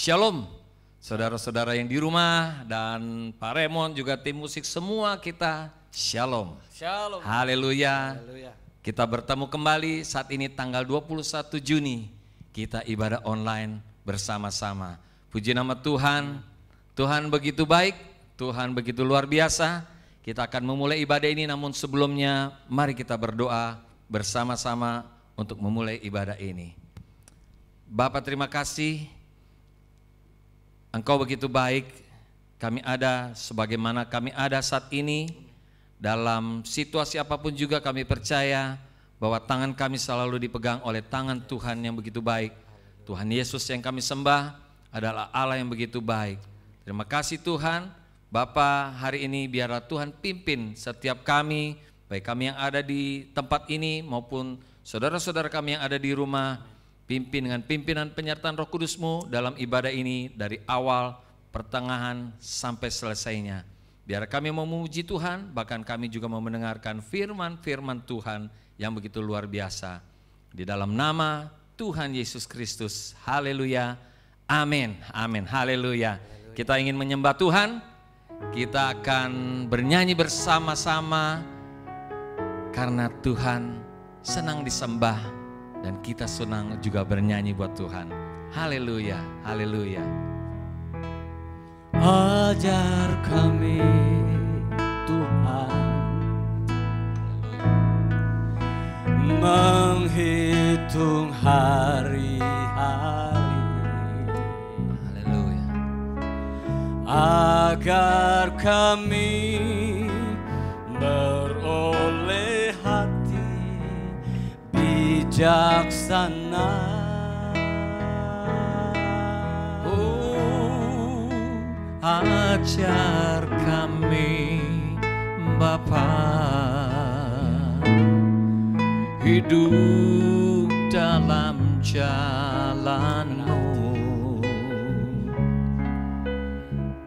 Shalom, saudara-saudara yang di rumah dan Pak Raymond juga tim musik semua kita Shalom. Shalom. Haleluya. Haleluya. Kita bertemu kembali saat ini tanggal 21 Juni. Kita ibadah online bersama-sama. Puji nama Tuhan. Tuhan begitu baik, Tuhan begitu luar biasa. Kita akan memulai ibadah ini, namun sebelumnya mari kita berdoa bersama-sama untuk memulai ibadah ini. Bapa, terima kasih. Engkau begitu baik, kami ada sebagaimana kami ada saat ini. Dalam situasi apapun juga kami percaya bahwa tangan kami selalu dipegang oleh tangan Tuhan yang begitu baik. Tuhan Yesus yang kami sembah adalah Allah yang begitu baik. Terima kasih Tuhan. Bapa, hari ini biarlah Tuhan pimpin setiap kami, baik kami yang ada di tempat ini maupun saudara-saudara kami yang ada di rumah. Pimpin dengan pimpinan penyertaan Roh Kudus-Mu dalam ibadah ini dari awal, pertengahan, sampai selesainya. Biar kami mau memuji Tuhan, bahkan kami juga mau mendengarkan firman-firman Tuhan yang begitu luar biasa. Di dalam nama Tuhan Yesus Kristus, haleluya, amin, amin, haleluya. Kita ingin menyembah Tuhan, kita akan bernyanyi bersama-sama karena Tuhan senang disembah. Dan kita senang juga bernyanyi buat Tuhan. Haleluya, haleluya. Ajar kami Tuhan menghitung hari-hari. Haleluya. Agar kami beroleh hati bijaksana. Ajar kami Bapa hidup dalam jalan-Mu,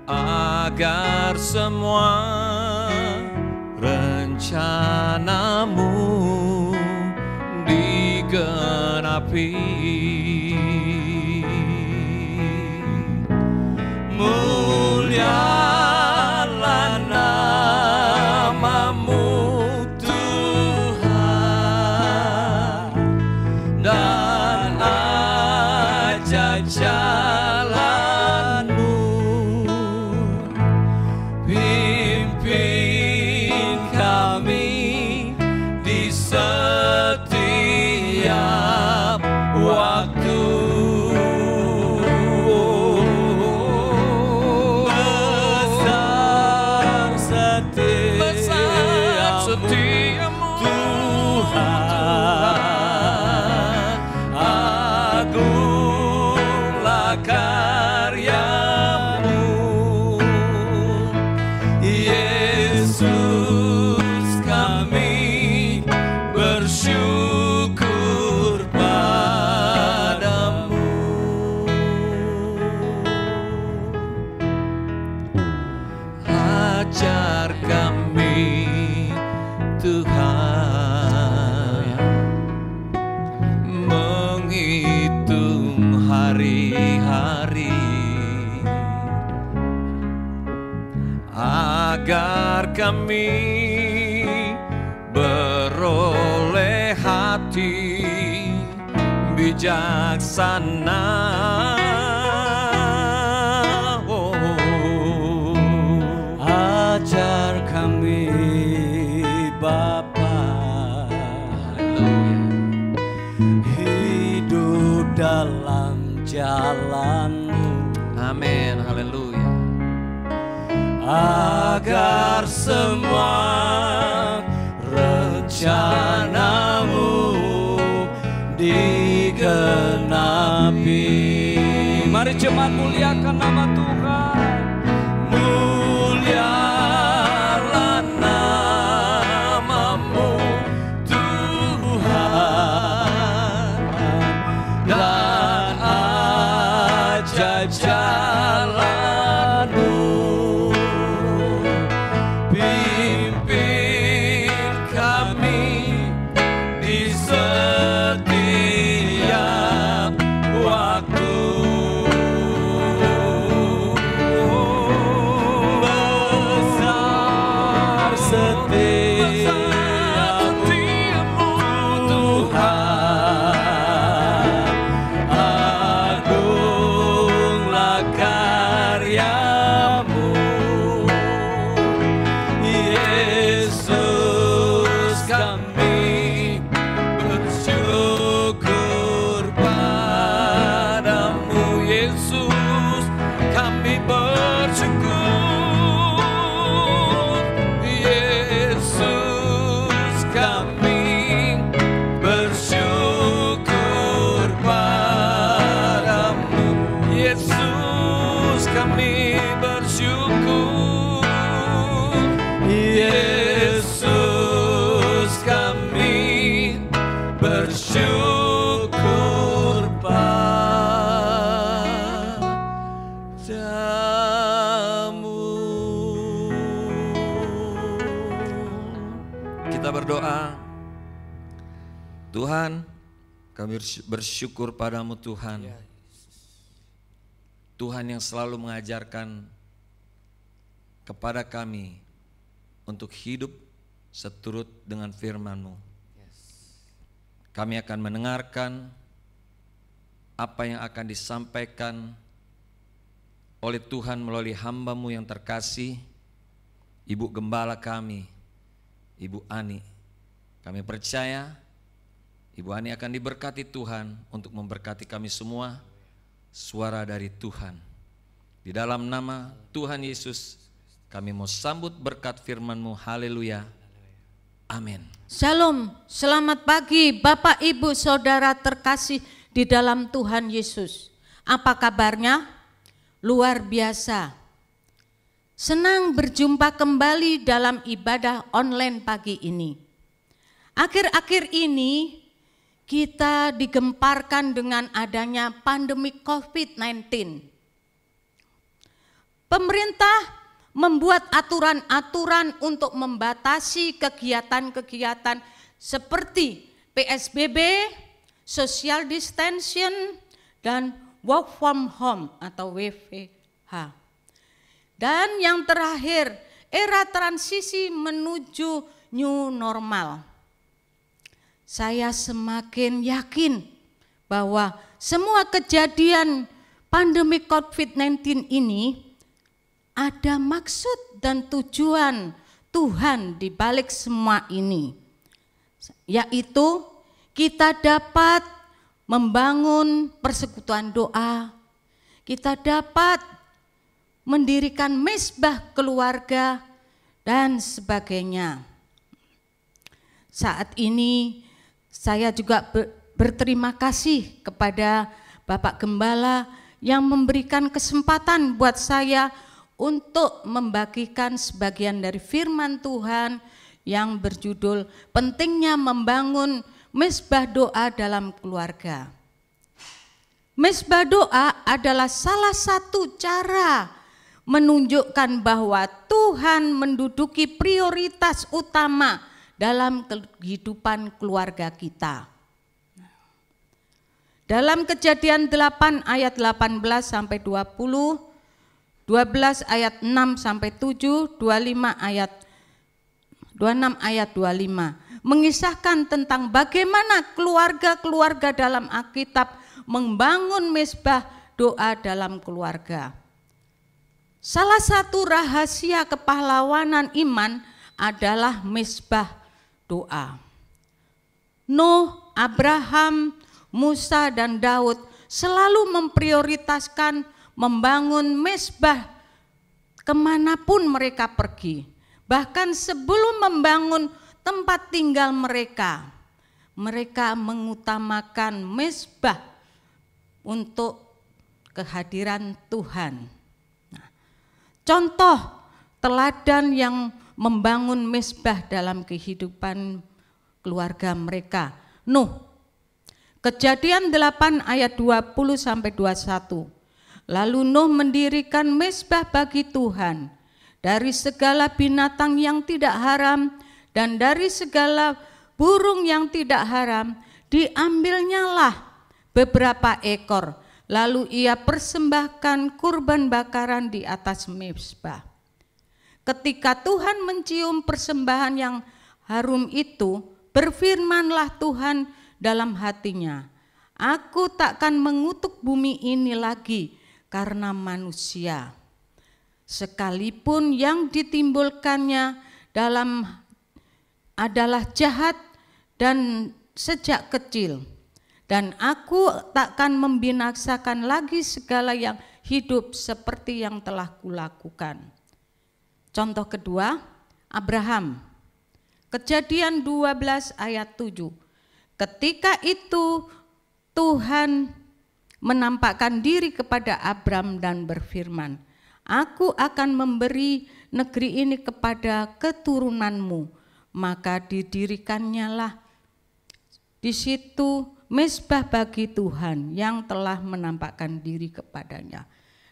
agar semua rencana-Mu digenapi. Mulialah nama-Mu Tuhan, dan ajar jalan-Mu. Pimpin kami di setiap waktu. Setiamu Tuhan, agunglah karya-Mu. Yesus, kami bersyukur padamu. Ajar kami Tuhan menghitung hari-hari, agar kami beroleh hati bijaksana. Ajar kami Bapa hidup dalam jalan-Mu. Amin, haleluya. Agar semua rencana-Mu digenapi. Mari jemaat muliakan nama Tuhan. Mulialah nama-Mu Tuhan, dan ajar jalan-Mu. Pimpin kami di setiap waktu. kami bersyukur, Yesus kami bersyukur padamu. Kita berdoa. Tuhan, kami bersyukur padamu Tuhan. Tuhan yang selalu mengajarkan kepada kami untuk hidup seturut dengan firman-Mu. Kami akan mendengarkan apa yang akan disampaikan oleh Tuhan melalui hamba-Mu yang terkasih, Ibu Gembala kami, Ibu Ani. Kami percaya Ibu Ani akan diberkati Tuhan untuk memberkati kami semua, suara dari Tuhan. Di dalam nama Tuhan Yesus, kami mau sambut berkat firman-Mu. Haleluya. Amin. Shalom, selamat pagi Bapak Ibu Saudara terkasih di dalam Tuhan Yesus. Apa kabarnya? Luar biasa. Senang berjumpa kembali dalam ibadah online pagi ini. Akhir-akhir ini kita digemparkan dengan adanya pandemi COVID-19. Pemerintah membuat aturan-aturan untuk membatasi kegiatan-kegiatan seperti PSBB, social distancing, dan work from home atau WFH. Dan yang terakhir, era transisi menuju new normal. Saya semakin yakin bahwa semua kejadian pandemi COVID-19 ini ada maksud dan tujuan Tuhan di balik semua ini, yaitu kita dapat membangun persekutuan doa, kita dapat mendirikan mezbah keluarga dan sebagainya. Saat ini saya juga berterima kasih kepada Bapak Gembala yang memberikan kesempatan buat saya untuk membagikan sebagian dari firman Tuhan yang berjudul pentingnya membangun mezbah doa dalam keluarga. Mezbah doa adalah salah satu cara menunjukkan bahwa Tuhan menduduki prioritas utama dalam kehidupan keluarga kita. Dalam Kejadian 8 ayat 18 sampai 20, 12 ayat 6 sampai 7, 26 ayat 25 mengisahkan tentang bagaimana keluarga-keluarga dalam Alkitab membangun mezbah doa dalam keluarga. Salah satu rahasia kepahlawanan iman adalah mezbah doa. Nuh, Abraham, Musa, dan Daud selalu memprioritaskan membangun mezbah kemanapun mereka pergi. Bahkan sebelum membangun tempat tinggal mereka, mereka mengutamakan mezbah untuk kehadiran Tuhan. Nah, contoh teladan yang membangun mezbah dalam kehidupan keluarga mereka. Nuh, Kejadian 8 ayat 20 sampai 21. Lalu Nuh mendirikan mezbah bagi Tuhan dari segala binatang yang tidak haram dan dari segala burung yang tidak haram, diambilnyalah beberapa ekor. Lalu ia persembahkan kurban bakaran di atas mezbah. Ketika Tuhan mencium persembahan yang harum itu, berfirmanlah Tuhan dalam hatinya, aku takkan mengutuk bumi ini lagi karena manusia. Sekalipun yang ditimbulkannya adalah jahat dan sejak kecil. Dan aku takkan membinasakan lagi segala yang hidup seperti yang telah kulakukan. Contoh kedua, Abraham. Kejadian 12 ayat 7. Ketika itu Tuhan menampakkan diri kepada Abram dan berfirman, Aku akan memberi negeri ini kepada keturunanmu. Maka didirikannya lah di situ mezbah bagi Tuhan yang telah menampakkan diri kepadanya.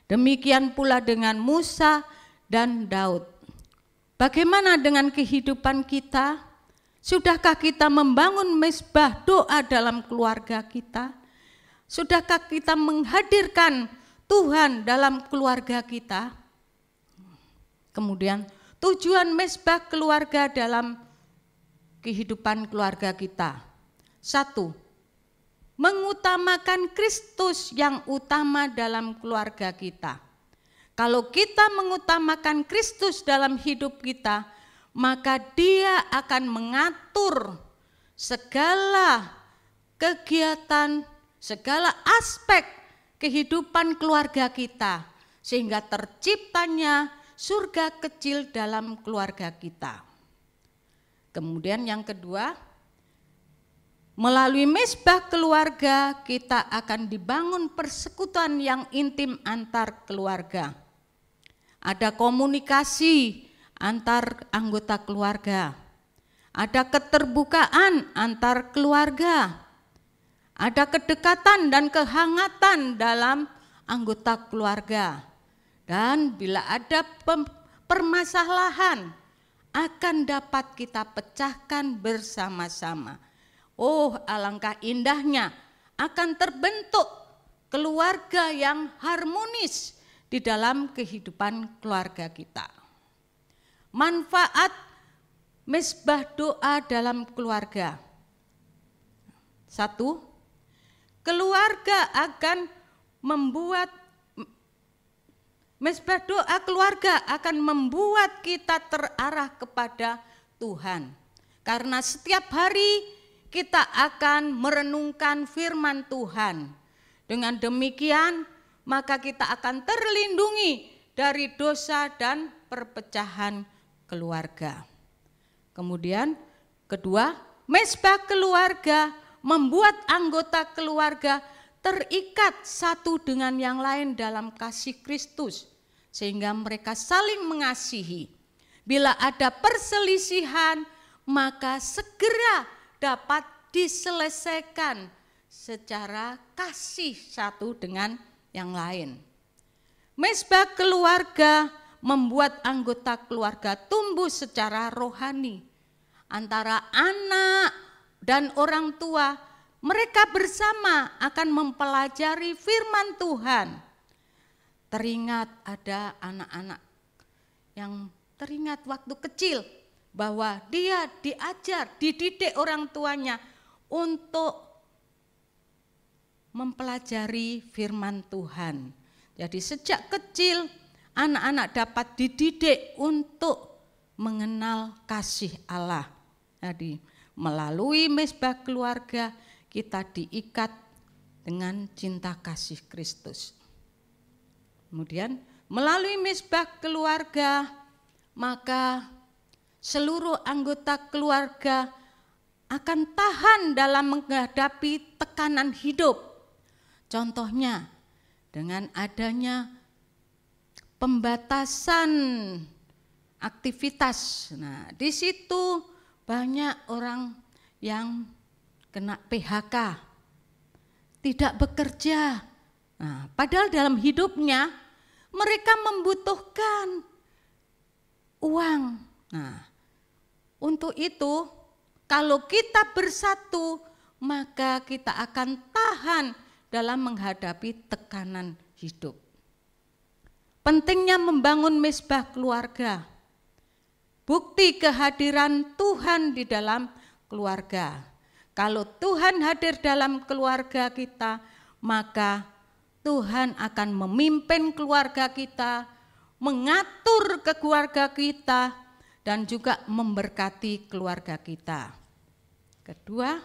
Demikian pula dengan Musa dan Daud. Bagaimana dengan kehidupan kita? Sudahkah kita membangun mezbah doa dalam keluarga kita? Sudahkah kita menghadirkan Tuhan dalam keluarga kita? Kemudian tujuan mezbah keluarga dalam kehidupan keluarga kita. 1. Mengutamakan Kristus yang utama dalam keluarga kita. Kalau kita mengutamakan Kristus dalam hidup kita, maka Dia akan mengatur segala kegiatan, segala aspek kehidupan keluarga kita, sehingga terciptanya surga kecil dalam keluarga kita. Kemudian yang kedua, melalui mezbah keluarga kita akan dibangun persekutuan yang intim antar keluarga. Ada komunikasi antar anggota keluarga, ada keterbukaan antar keluarga, ada kedekatan dan kehangatan dalam anggota keluarga. Dan bila ada permasalahan akan dapat kita pecahkan bersama-sama. Oh, alangkah indahnya akan terbentuk keluarga yang harmonis di dalam kehidupan keluarga kita. Manfaat mezbah doa dalam keluarga. 1. Keluarga akan membuat mezbah doa keluarga akan membuat kita terarah kepada Tuhan. Karena setiap hari kita akan merenungkan firman Tuhan. Dengan demikian, maka kita akan terlindungi dari dosa dan perpecahan keluarga. Kemudian, kedua, mezbah keluarga membuat anggota keluarga terikat satu dengan yang lain dalam kasih Kristus, sehingga mereka saling mengasihi. Bila ada perselisihan, maka segera dapat diselesaikan secara kasih satu dengan yang lain. Mezbah keluarga membuat anggota keluarga tumbuh secara rohani. Antara anak dan orang tua, mereka bersama akan mempelajari firman Tuhan. Teringat ada anak-anak yang teringat waktu kecil bahwa dia diajar, dididik orang tuanya untuk mempelajari firman Tuhan. Jadi sejak kecil anak-anak dapat dididik untuk mengenal kasih Allah. Jadi melalui mezbah keluarga kita diikat dengan cinta kasih Kristus. Kemudian melalui mezbah keluarga maka seluruh anggota keluarga akan tahan dalam menghadapi tekanan hidup. Contohnya dengan adanya pembatasan aktivitas. Nah, di situ banyak orang yang kena PHK, tidak bekerja. Nah, padahal dalam hidupnya mereka membutuhkan uang. Nah, untuk itu kalau kita bersatu maka kita akan tahan dalam menghadapi tekanan hidup. Pentingnya membangun mezbah keluarga. Bukti kehadiran Tuhan di dalam keluarga. Kalau Tuhan hadir dalam keluarga kita, maka Tuhan akan memimpin keluarga kita, mengatur keluarga kita, dan juga memberkati keluarga kita. Kedua,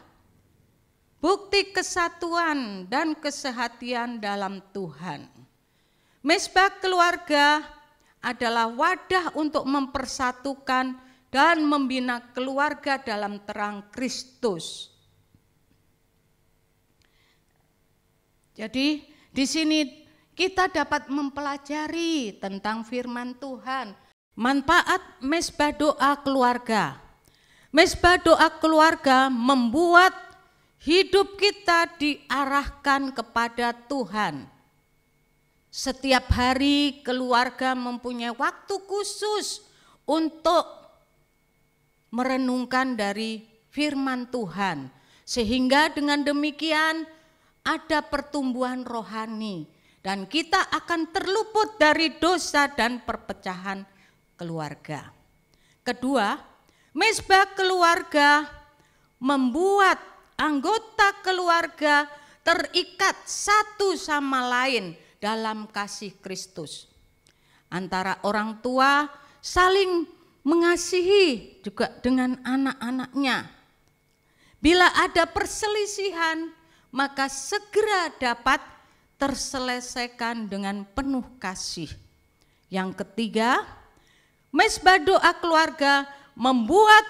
bukti kesatuan dan kesehatian dalam Tuhan. Mezbah keluarga adalah wadah untuk mempersatukan dan membina keluarga dalam terang Kristus. Jadi di sini kita dapat mempelajari tentang firman Tuhan. Manfaat mezbah doa keluarga. Mezbah doa keluarga membuat hidup kita diarahkan kepada Tuhan. Setiap hari keluarga mempunyai waktu khusus untuk merenungkan dari firman Tuhan. Sehingga dengan demikian ada pertumbuhan rohani. Dan kita akan terluput dari dosa dan perpecahan keluarga. Kedua, mezbah keluarga membuat anggota keluarga terikat satu sama lain dalam kasih Kristus. Antara orang tua saling mengasihi juga dengan anak-anaknya. Bila ada perselisihan, maka segera dapat terselesaikan dengan penuh kasih. Yang ketiga, mezbah doa keluarga membuat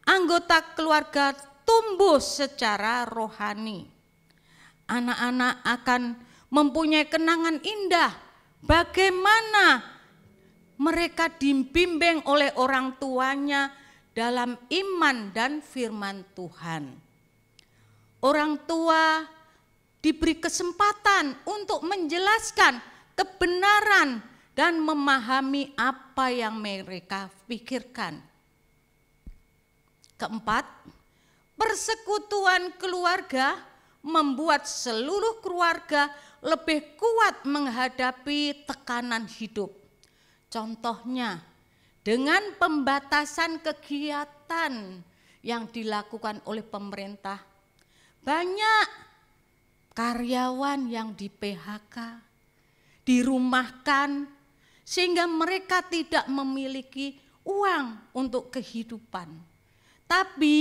anggota keluarga tumbuh secara rohani. Anak-anak akan mempunyai kenangan indah bagaimana mereka dibimbing oleh orang tuanya dalam iman dan firman Tuhan. Orang tua diberi kesempatan untuk menjelaskan kebenaran dan memahami apa yang mereka pikirkan. Keempat, persekutuan keluarga membuat seluruh keluarga lebih kuat menghadapi tekanan hidup. Contohnya, dengan pembatasan kegiatan yang dilakukan oleh pemerintah, banyak karyawan yang di PHK, dirumahkan, sehingga mereka tidak memiliki uang untuk kehidupan. Tapi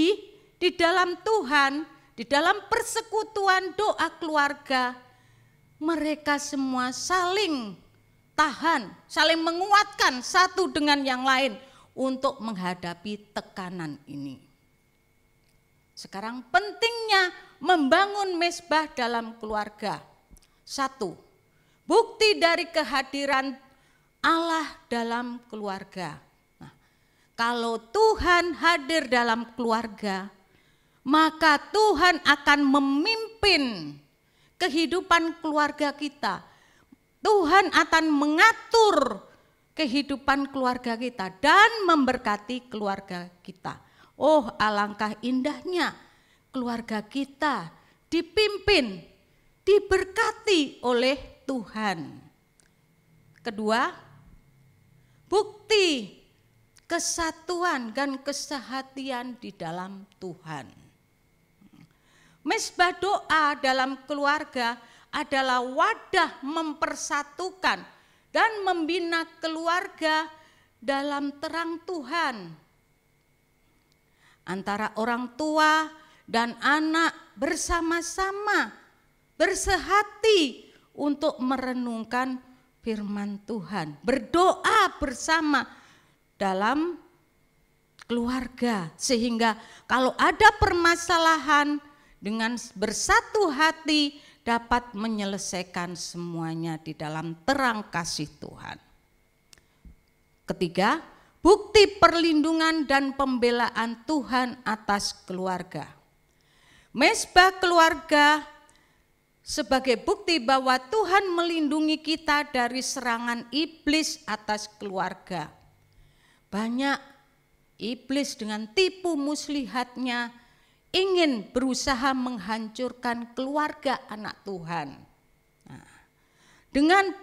di dalam Tuhan, di dalam persekutuan doa keluarga, mereka semua saling tahan, saling menguatkan satu dengan yang lain untuk menghadapi tekanan ini. Sekarang pentingnya membangun mezbah dalam keluarga. 1. Bukti dari kehadiran Allah dalam keluarga. Nah, kalau Tuhan hadir dalam keluarga, maka Tuhan akan memimpin kehidupan keluarga kita. Tuhan akan mengatur kehidupan keluarga kita dan memberkati keluarga kita. Oh, alangkah indahnya keluarga kita dipimpin, diberkati oleh Tuhan. Kedua, bukti kesatuan dan kesehatian di dalam Tuhan. Mezbah doa dalam keluarga adalah wadah mempersatukan dan membina keluarga dalam terang Tuhan. Antara orang tua dan anak bersama-sama bersehati untuk merenungkan firman Tuhan, berdoa bersama dalam keluarga, sehingga kalau ada permasalahan dengan bersatu hati dapat menyelesaikan semuanya di dalam terang kasih Tuhan. Ketiga, bukti perlindungan dan pembelaan Tuhan atas keluarga. Mezbah keluarga sebagai bukti bahwa Tuhan melindungi kita dari serangan iblis atas keluarga. Banyak iblis dengan tipu muslihatnya ingin berusaha menghancurkan keluarga anak Tuhan. Nah, dengan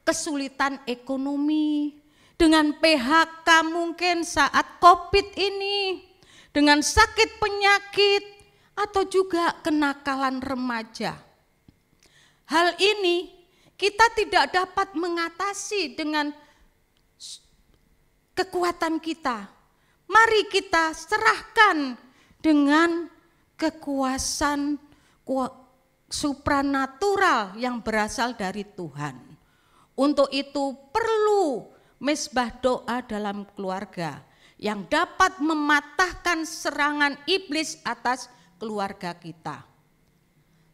kesulitan ekonomi, dengan PHK mungkin saat COVID ini, dengan sakit penyakit, atau juga kenakalan remaja. Hal ini kita tidak dapat mengatasi dengan kekuatan kita. Mari kita serahkan dengan kekuasaan supranatural yang berasal dari Tuhan. Untuk itu perlu mezbah doa dalam keluarga yang dapat mematahkan serangan iblis atas keluarga kita.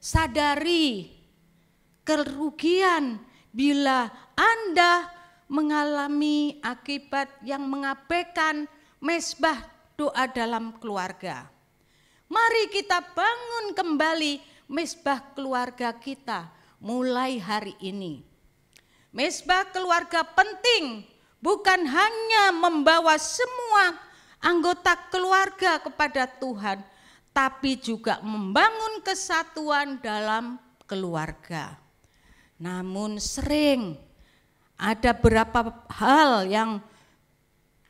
Sadari kerugian bila Anda mengalami akibat yang mengabaikan mezbah doa dalam keluarga. Mari kita bangun kembali mezbah keluarga kita mulai hari ini. Mezbah keluarga penting, bukan hanya membawa semua anggota keluarga kepada Tuhan, tapi juga membangun kesatuan dalam keluarga. Namun sering ada beberapa hal yang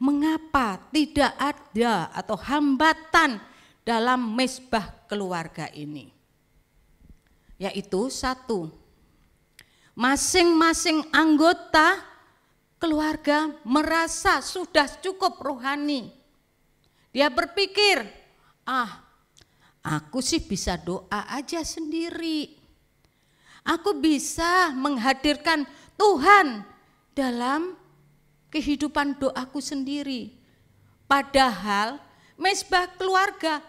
mengapa tidak ada atau hambatan dalam mezbah keluarga ini. Yaitu satu, masing-masing anggota keluarga merasa sudah cukup rohani. Dia berpikir, aku sih bisa doa aja sendiri. Aku bisa menghadirkan Tuhan dalam kehidupan doaku sendiri. Padahal mezbah keluarga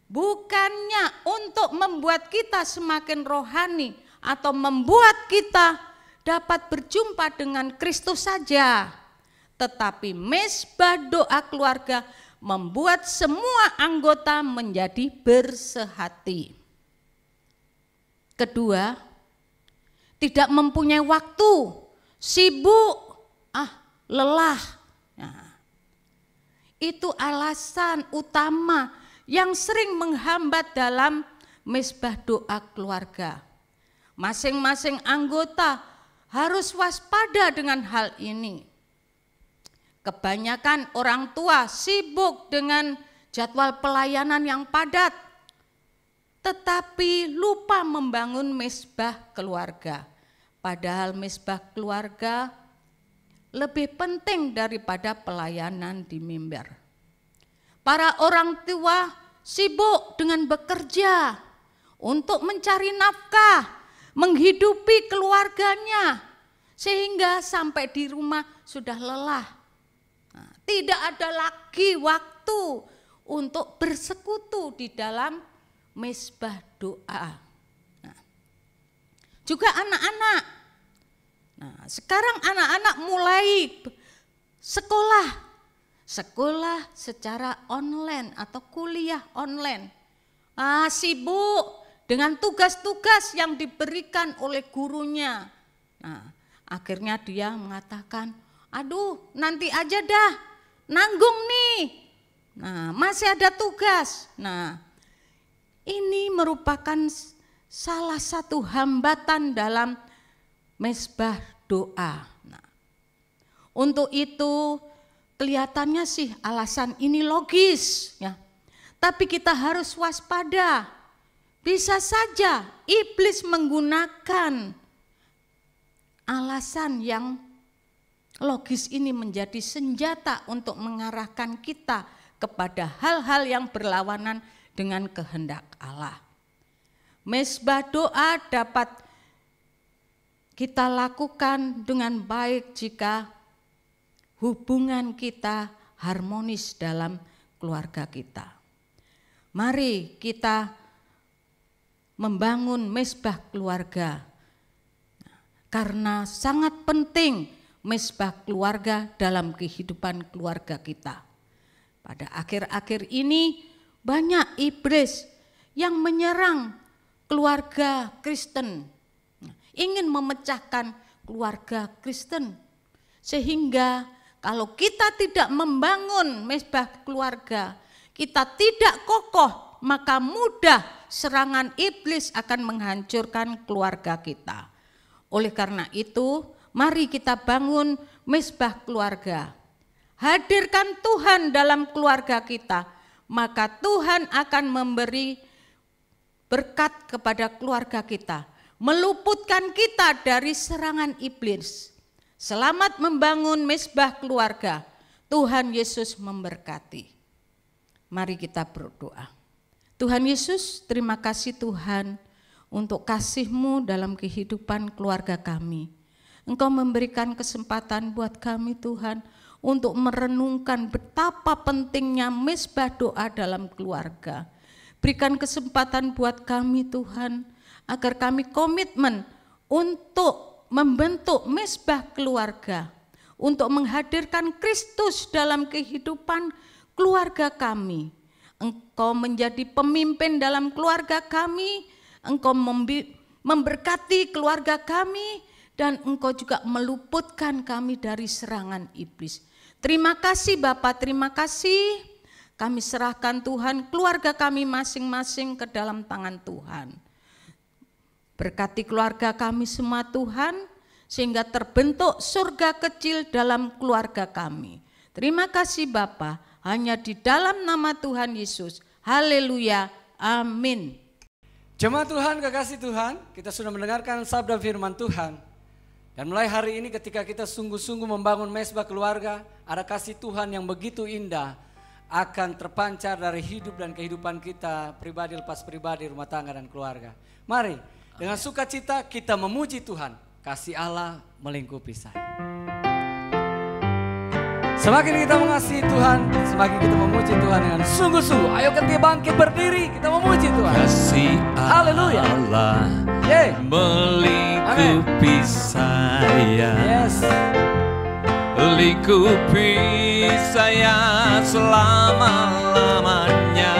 bukannya untuk membuat kita semakin rohani atau membuat kita dapat berjumpa dengan Kristus saja. Tetapi mezbah doa keluarga membuat semua anggota menjadi bersehati. Kedua, tidak mempunyai waktu, sibuk, lelah. Nah, itu alasan utama yang sering menghambat dalam mezbah doa keluarga. Masing-masing anggota harus waspada dengan hal ini. Kebanyakan orang tua sibuk dengan jadwal pelayanan yang padat, tetapi lupa membangun mezbah keluarga. Padahal mezbah keluarga lebih penting daripada pelayanan di mimbar. Para orang tua sibuk dengan bekerja untuk mencari nafkah, menghidupi keluarganya, sehingga sampai di rumah sudah lelah. Tidak ada lagi waktu untuk bersekutu di dalam mezbah doa. Juga anak-anak. Sekarang anak-anak mulai sekolah secara online atau kuliah online. Sibuk dengan tugas-tugas yang diberikan oleh gurunya. Akhirnya dia mengatakan, nanti aja dah, nanggung nih. Masih ada tugas. Ini merupakan salah satu hambatan dalam mezbah doa. Untuk itu kelihatannya sih alasan ini logis, ya. Tapi kita harus waspada. Bisa saja iblis menggunakan alasan yang logis ini menjadi senjata untuk mengarahkan kita kepada hal-hal yang berlawanan dengan kehendak Allah. Mezbah doa dapat kita lakukan dengan baik jika hubungan kita harmonis dalam keluarga kita. Mari kita membangun mezbah keluarga, karena sangat penting mezbah keluarga dalam kehidupan keluarga kita. Pada akhir-akhir ini banyak iblis yang menyerang keluarga Kristen, ingin memecahkan keluarga Kristen, sehingga kalau kita tidak membangun mezbah keluarga, kita tidak kokoh, maka mudah serangan iblis akan menghancurkan keluarga kita. Oleh karena itu, mari kita bangun mezbah keluarga. Hadirkan Tuhan dalam keluarga kita, maka Tuhan akan memberi berkat kepada keluarga kita, meluputkan kita dari serangan iblis. Selamat membangun mezbah keluarga. Tuhan Yesus memberkati. Mari kita berdoa. Tuhan Yesus, terima kasih Tuhan untuk kasih-Mu dalam kehidupan keluarga kami. Engkau memberikan kesempatan buat kami Tuhan untuk merenungkan betapa pentingnya mezbah doa dalam keluarga. Berikan kesempatan buat kami Tuhan agar kami komitmen untuk membentuk mezbah keluarga, untuk menghadirkan Kristus dalam kehidupan keluarga kami. Engkau menjadi pemimpin dalam keluarga kami, Engkau memberkati keluarga kami, dan Engkau juga meluputkan kami dari serangan iblis. Terima kasih Bapak, terima kasih. Kami serahkan Tuhan keluarga kami masing-masing ke dalam tangan Tuhan. Berkati keluarga kami semua Tuhan, sehingga terbentuk surga kecil dalam keluarga kami. Terima kasih Bapa, hanya di dalam nama Tuhan Yesus. Haleluya, amin. Jemaat Tuhan, kekasih Tuhan, kita sudah mendengarkan sabda firman Tuhan. Dan mulai hari ini ketika kita sungguh-sungguh membangun mezbah keluarga, ada kasih Tuhan yang begitu indah akan terpancar dari hidup dan kehidupan kita pribadi lepas pribadi, rumah tangga dan keluarga. Mari dengan sukacita kita memuji Tuhan. Kasih Allah melingkupi saya. Semakin kita mengasihi Tuhan, semakin kita memuji Tuhan dengan sungguh-sungguh. Ayo kita bangkit berdiri, kita memuji Tuhan. Kasih Haleluya. Allah melingkupi saya. Yes. Lingkupi saya selama-lamanya.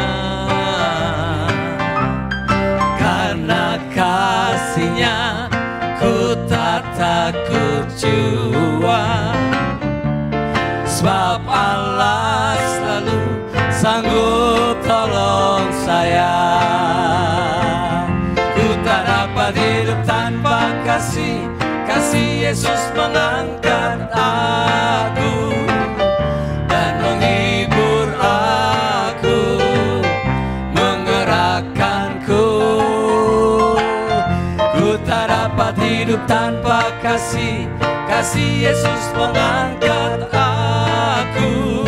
Karena kasih-Nya ku tak takut jua, sebab Allah selalu sanggup tolong saya. Ku tak dapat hidup tanpa kasih, kasih Yesus mengangkat aku dan menghibur aku, menggerakkanku. Ku tak dapat hidup tanpa kasih, kasih Yesus mengangkat aku.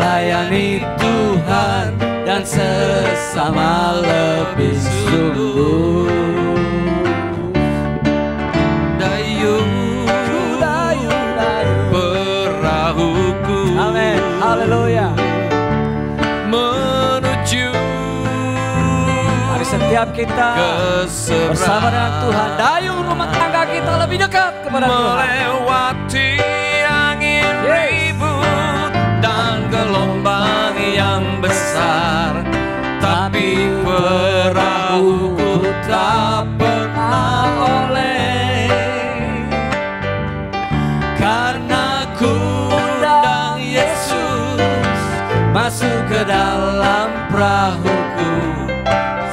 Layani Tuhan dan sesama lebih sungguh. Perahuku, Amin, haleluya. menuju, Mari setiap kita bersama dengan Tuhan, dayung rumah tangga kita lebih dekat kepada Tuhan. melewati angin ribut dan gelombang yang besar, tapi perahuku tak pernah oleh, karena ku undang Yesus masuk ke dalam perahuku,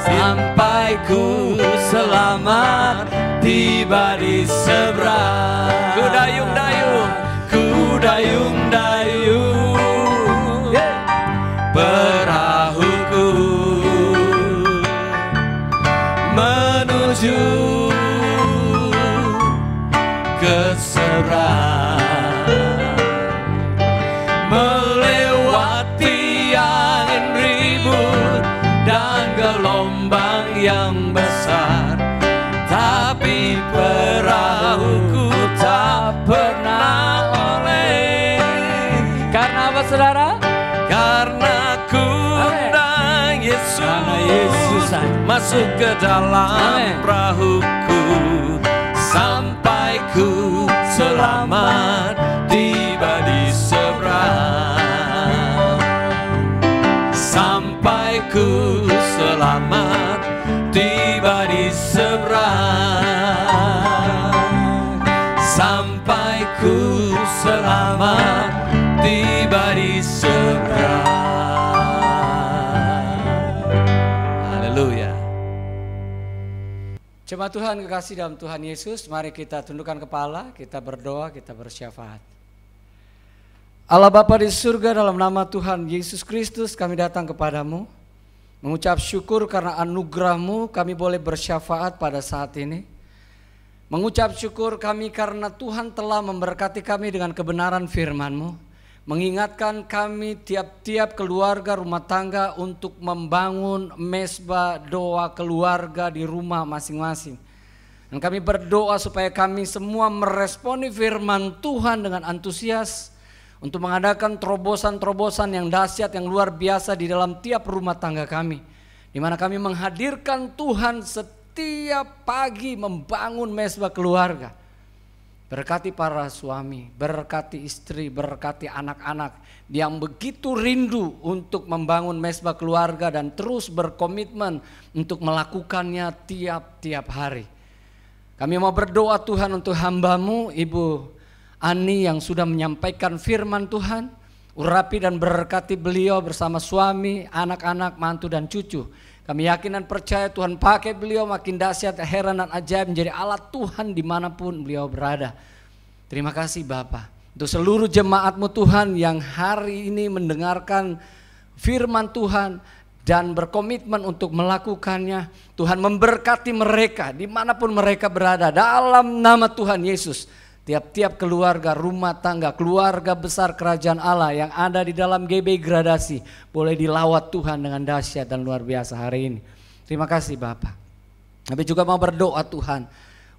sampai ku selamat tiba di seberang. Ku dayung-dayung, ku dayung-dayung, perahuku menuju ke seberang, melewati angin ribut dan gelombang yang besar, tapi perahuku tak pernah oleh. Karena apa saudara? Karena ku undang Yesus masuk ke dalam perahuku, sampai ku selamat tiba di seberang, sampai ku selamat tiba di seberang, sampai ku selamat tiba di seberang. Haleluya. Jemaat Tuhan kekasih dalam Tuhan Yesus, mari kita tundukkan kepala, kita berdoa, kita bersyafaat. Allah Bapa di surga, dalam nama Tuhan Yesus Kristus kami datang kepadamu, mengucap syukur karena anugerah-Mu kami boleh bersyafaat pada saat ini. Mengucap syukur kami karena Tuhan telah memberkati kami dengan kebenaran firman-Mu, mengingatkan kami tiap-tiap keluarga rumah tangga untuk membangun mezbah doa keluarga di rumah masing-masing. Dan kami berdoa supaya kami semua meresponi firman Tuhan dengan antusias untuk mengadakan terobosan-terobosan yang dahsyat, yang luar biasa di dalam tiap rumah tangga kami, di mana kami menghadirkan Tuhan setiap pagi membangun mezbah keluarga. Berkati para suami, berkati istri, berkati anak-anak yang begitu rindu untuk membangun mesbah keluarga dan terus berkomitmen untuk melakukannya tiap-tiap hari. Kami mau berdoa Tuhan untuk hamba-Mu Ibu Ani yang sudah menyampaikan firman Tuhan. Urapi dan berkati beliau bersama suami, anak-anak, mantu dan cucu. Kami yakin dan percaya Tuhan pakai beliau makin dahsyat, heran dan ajaib menjadi alat Tuhan dimanapun beliau berada. Terima kasih Bapa untuk seluruh jemaat-Mu Tuhan yang hari ini mendengarkan firman Tuhan dan berkomitmen untuk melakukannya. Tuhan memberkati mereka dimanapun mereka berada dalam nama Tuhan Yesus. Tiap-tiap keluarga, rumah tangga, keluarga besar kerajaan Allah yang ada di dalam GB Gradasi boleh dilawat Tuhan dengan dahsyat dan luar biasa hari ini. Terima kasih Bapak. Tapi juga mau berdoa Tuhan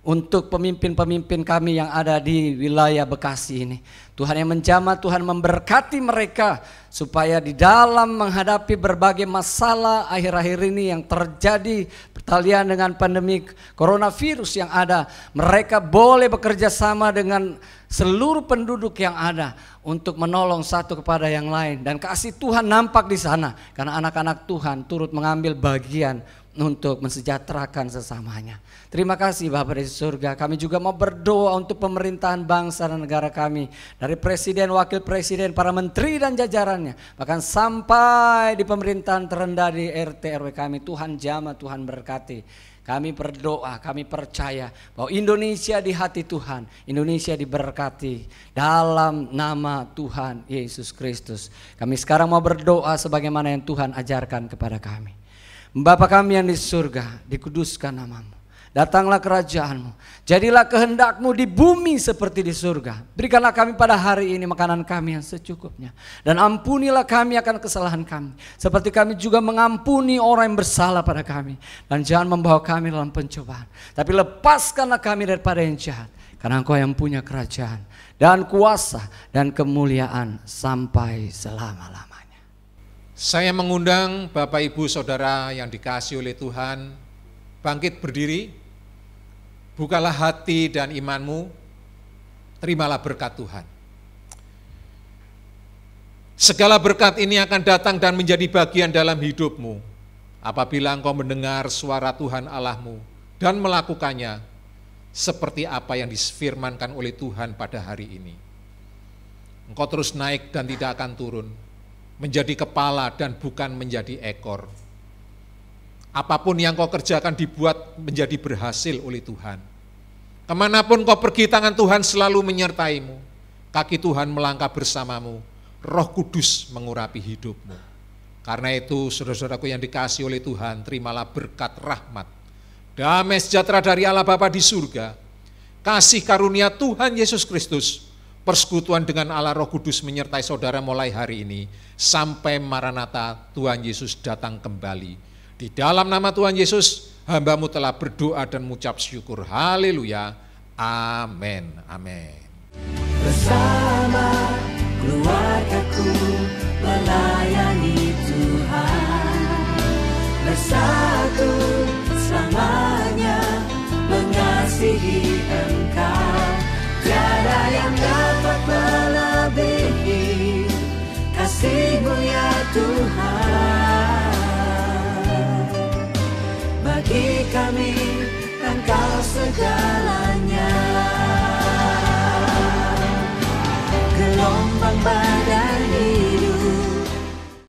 untuk pemimpin-pemimpin kami yang ada di wilayah Bekasi ini. Tuhan yang menjamah, Tuhan memberkati mereka supaya di dalam menghadapi berbagai masalah akhir-akhir ini yang terjadi bertalian dengan pandemi coronavirus yang ada, mereka boleh bekerja sama dengan seluruh penduduk yang ada untuk menolong satu kepada yang lain, dan kasih Tuhan nampak di sana karena anak-anak Tuhan turut mengambil bagian untuk mensejahterakan sesamanya. Terima kasih Bapa di surga. Kami juga mau berdoa untuk pemerintahan bangsa dan negara kami, dari presiden, wakil presiden, para menteri dan jajarannya, bahkan sampai di pemerintahan terendah di RT RW kami. Tuhan jamah, Tuhan berkati. Kami berdoa, kami percaya bahwa Indonesia di hati Tuhan, Indonesia diberkati dalam nama Tuhan Yesus Kristus. Kami sekarang mau berdoa sebagaimana yang Tuhan ajarkan kepada kami. Bapa kami yang di surga, dikuduskan nama-Mu. Datanglah kerajaan-Mu, jadilah kehendak-Mu di bumi seperti di surga. Berikanlah kami pada hari ini makanan kami yang secukupnya. Dan ampunilah kami akan kesalahan kami, seperti kami juga mengampuni orang yang bersalah pada kami. Dan jangan membawa kami dalam pencobaan, tapi lepaskanlah kami daripada yang jahat. Karena Engkau yang punya kerajaan dan kuasa dan kemuliaan sampai selama-lamanya. Saya mengundang Bapak Ibu Saudara yang dikasihi oleh Tuhan, bangkit berdiri, bukalah hati dan imanmu, terimalah berkat Tuhan. Segala berkat ini akan datang dan menjadi bagian dalam hidupmu apabila engkau mendengar suara Tuhan Allahmu dan melakukannya seperti apa yang difirmankan oleh Tuhan pada hari ini. Engkau terus naik dan tidak akan turun, menjadi kepala dan bukan menjadi ekor. Apapun yang kau kerjakan dibuat menjadi berhasil oleh Tuhan. Kemanapun kau pergi, tangan Tuhan selalu menyertaimu. Kaki Tuhan melangkah bersamamu. Roh Kudus mengurapi hidupmu. Karena itu saudara-saudaraku yang dikasihi oleh Tuhan, terimalah berkat rahmat, damai sejahtera dari Allah Bapa di surga, kasih karunia Tuhan Yesus Kristus, persekutuan dengan Allah Roh Kudus menyertai saudara mulai hari ini sampai Maranatha Tuhan Yesus datang kembali. Di dalam nama Tuhan Yesus, hamba-Mu telah berdoa dan mengucap syukur. Haleluya. Amin. Amin. Bersama keluargaku melayani Tuhan, bersatu selamanya mengasihi Engkau. Tiada yang dapat melebihi kasih-Mu ya Tuhan. Bagi kami Engkau segalanya. Gelombang badai